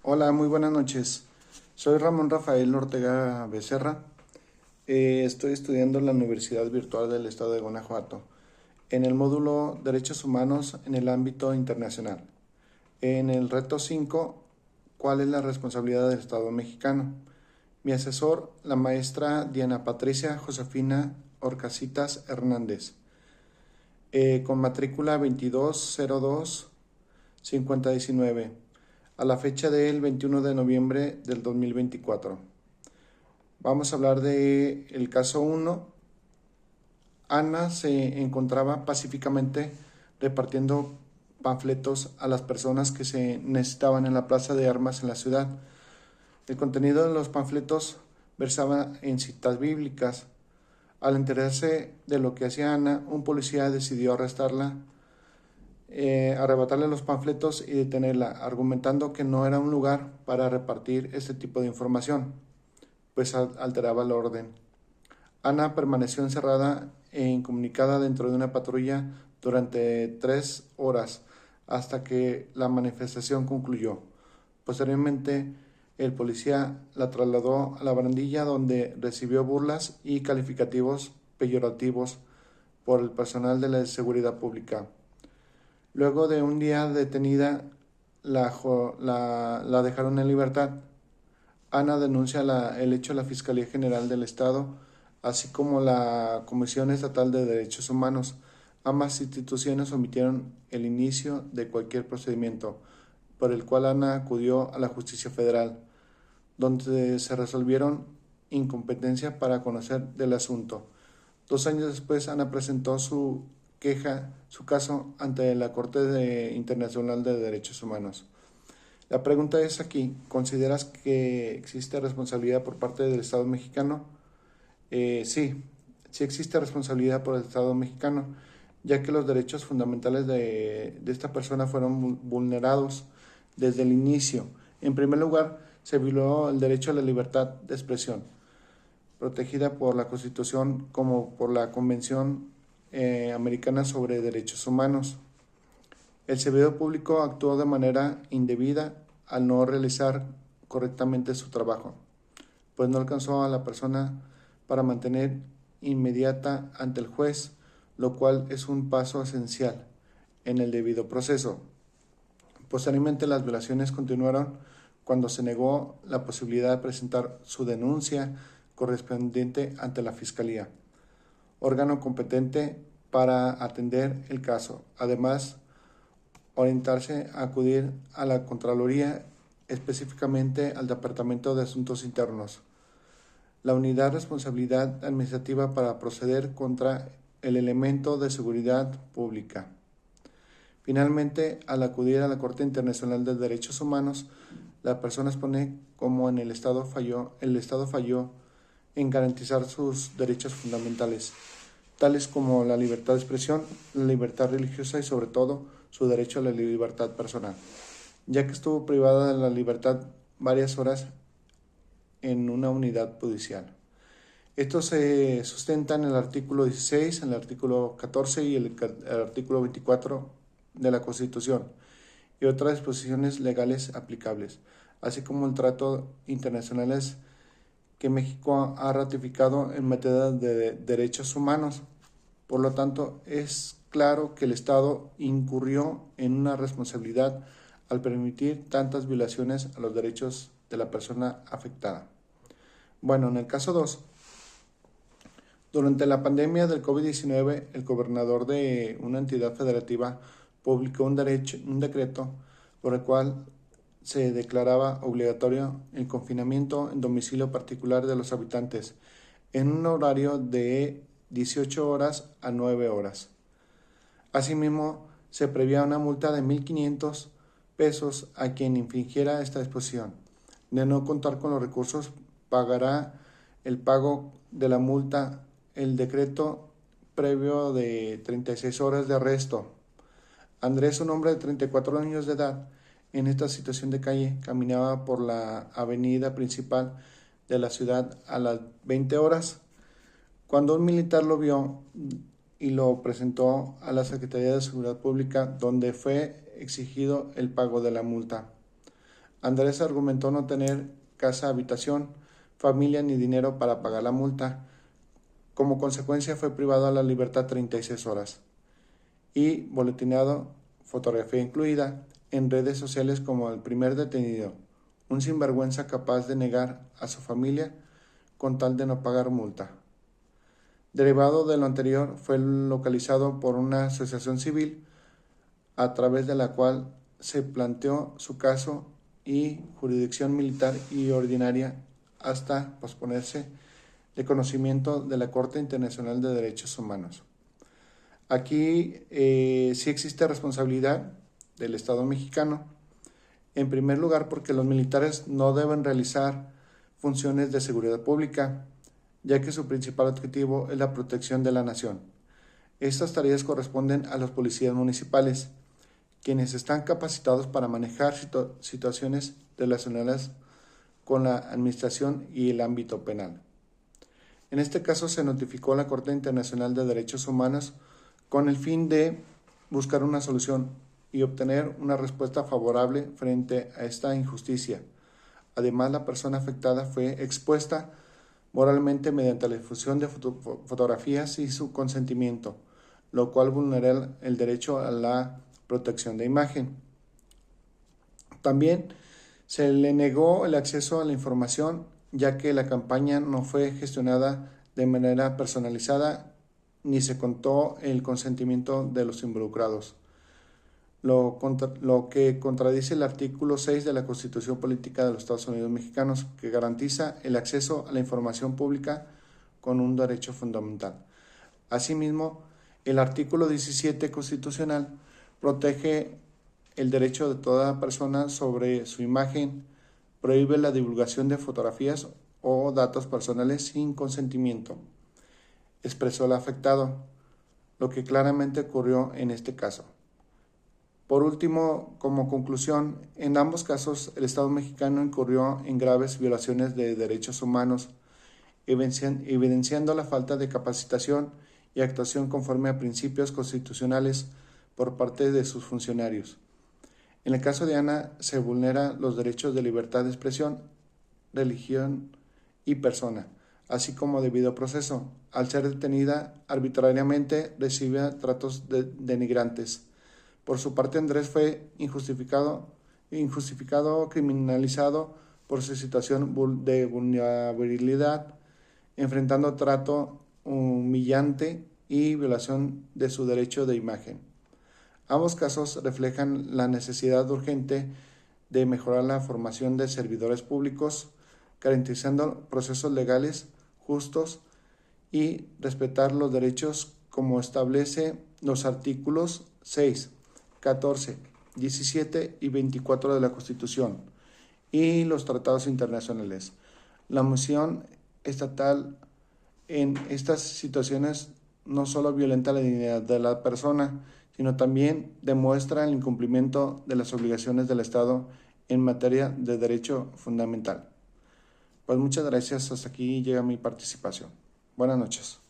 Hola, muy buenas noches. Soy Ramón Rafael Ortega Becerra. Estoy estudiando en la Universidad Virtual del Estado de Guanajuato, en el módulo Derechos Humanos en el ámbito internacional. En el reto 5, ¿cuál es la responsabilidad del Estado mexicano? Mi asesor, la maestra Diana Patricia Josefina Orcasitas Hernández, con matrícula 2202-5019, a la fecha del 21 de noviembre del 2024. Vamos a hablar de el caso 1. Ana se encontraba pacíficamente repartiendo panfletos a las personas que se necesitaban en la plaza de armas en la ciudad. El contenido de los panfletos versaba en citas bíblicas. Al enterarse de lo que hacía Ana, un policía decidió arrestarla, arrebatarle los panfletos y detenerla, argumentando que no era un lugar para repartir este tipo de información, pues alteraba el orden. Ana permaneció encerrada e incomunicada dentro de una patrulla durante 3 horas hasta que la manifestación concluyó. Posteriormente, el policía la trasladó a la barandilla donde recibió burlas y calificativos peyorativos por el personal de la seguridad pública. Luego de un día detenida, la dejaron en libertad. Ana denuncia el hecho a la Fiscalía General del Estado, así como la Comisión Estatal de Derechos Humanos. Ambas instituciones omitieron el inicio de cualquier procedimiento, por el cual Ana acudió a la Justicia Federal, donde se resolvieron incompetencia para conocer del asunto. 2 años después, Ana presentó su caso ante la Corte Internacional de Derechos Humanos. La pregunta es aquí, ¿consideras que existe responsabilidad por parte del Estado mexicano? Sí, sí existe responsabilidad por el Estado mexicano, ya que los derechos fundamentales de esta persona fueron vulnerados desde el inicio. En primer lugar, se violó el derecho a la libertad de expresión, protegida por la Constitución como por la Convención Americana sobre Derechos Humanos. El servidor público actuó de manera indebida al no realizar correctamente su trabajo, pues no alcanzó a la persona para mantener inmediata ante el juez, lo cual es un paso esencial en el debido proceso. Posteriormente, las violaciones continuaron cuando se negó la posibilidad de presentar su denuncia correspondiente ante la Fiscalía, órgano competente para atender el caso. Además, orientarse a acudir a la Contraloría, específicamente al Departamento de Asuntos Internos, la unidad de responsabilidad administrativa para proceder contra el elemento de seguridad pública. Finalmente, al acudir a la Corte Internacional de Derechos Humanos, la persona expone cómo el Estado falló en garantizar sus derechos fundamentales, tales como la libertad de expresión, la libertad religiosa y sobre todo su derecho a la libertad personal, ya que estuvo privada de la libertad varias horas en una unidad judicial. Esto se sustenta en el artículo 16, en el artículo 14 y el artículo 24 de la Constitución y otras disposiciones legales aplicables, así como el trato internacionales que México ha ratificado en materia de derechos humanos. Por lo tanto, es claro que el Estado incurrió en una responsabilidad al permitir tantas violaciones a los derechos de la persona afectada. Bueno, en el caso 2, durante la pandemia del COVID-19, el gobernador de una entidad federativa publicó un decreto por el cual se declaraba obligatorio el confinamiento en domicilio particular de los habitantes en un horario de 18 horas a 9 horas. Asimismo, se prevía una multa de 1,500 pesos a quien infringiera esta disposición. De no contar con los recursos, pagará el pago de la multa el decreto previo de 36 horas de arresto. Andrés, un hombre de 34 años de edad, en esta situación de calle, caminaba por la avenida principal de la ciudad a las 20 horas, cuando un militar lo vio y lo presentó a la Secretaría de Seguridad Pública, donde fue exigido el pago de la multa. Andrés argumentó no tener casa, habitación, familia ni dinero para pagar la multa. Como consecuencia fue privado a la libertad 36 horas y boletinado, fotografía incluida, en redes sociales como el primer detenido, un sinvergüenza capaz de negar a su familia con tal de no pagar multa. Derivado de lo anterior, fue localizado por una asociación civil a través de la cual se planteó su caso y jurisdicción militar y ordinaria hasta posponerse de conocimiento de la Corte Internacional de Derechos Humanos. Aquí sí existe responsabilidad del Estado mexicano, en primer lugar porque los militares no deben realizar funciones de seguridad pública, ya que su principal objetivo es la protección de la nación. Estas tareas corresponden a los policías municipales, quienes están capacitados para manejar situaciones relacionadas con la administración y el ámbito penal. En este caso se notificó a la Corte Internacional de Derechos Humanos con el fin de buscar una solución y obtener una respuesta favorable frente a esta injusticia. Además, la persona afectada fue expuesta moralmente mediante la difusión de fotografías y su consentimiento, lo cual vulnera el derecho a la protección de imagen. También se le negó el acceso a la información, ya que la campaña no fue gestionada de manera personalizada ni se contó el consentimiento de los involucrados, lo que contradice el artículo 6 de la Constitución Política de los Estados Unidos Mexicanos, que garantiza el acceso a la información pública con un derecho fundamental. Asimismo, el artículo 17 constitucional protege el derecho de toda persona sobre su imagen, prohíbe la divulgación de fotografías o datos personales sin consentimiento, expresó el afectado, lo que claramente ocurrió en este caso. Por último, como conclusión, en ambos casos el Estado mexicano incurrió en graves violaciones de derechos humanos, evidenciando la falta de capacitación y actuación conforme a principios constitucionales por parte de sus funcionarios. En el caso de Ana, se vulneran los derechos de libertad de expresión, religión y persona, así como debido proceso. Al ser detenida arbitrariamente, recibe tratos denigrantes. Por su parte, Andrés fue injustificado criminalizado por su situación de vulnerabilidad, enfrentando trato humillante y violación de su derecho de imagen. Ambos casos reflejan la necesidad urgente de mejorar la formación de servidores públicos, garantizando procesos legales justos y respetar los derechos como establece los artículos 6, 14, 17 y 24 de la Constitución y los tratados internacionales. La misión estatal en estas situaciones no solo violenta la dignidad de la persona, sino también demuestra el incumplimiento de las obligaciones del Estado en materia de derecho fundamental. Pues muchas gracias, hasta aquí llega mi participación. Buenas noches.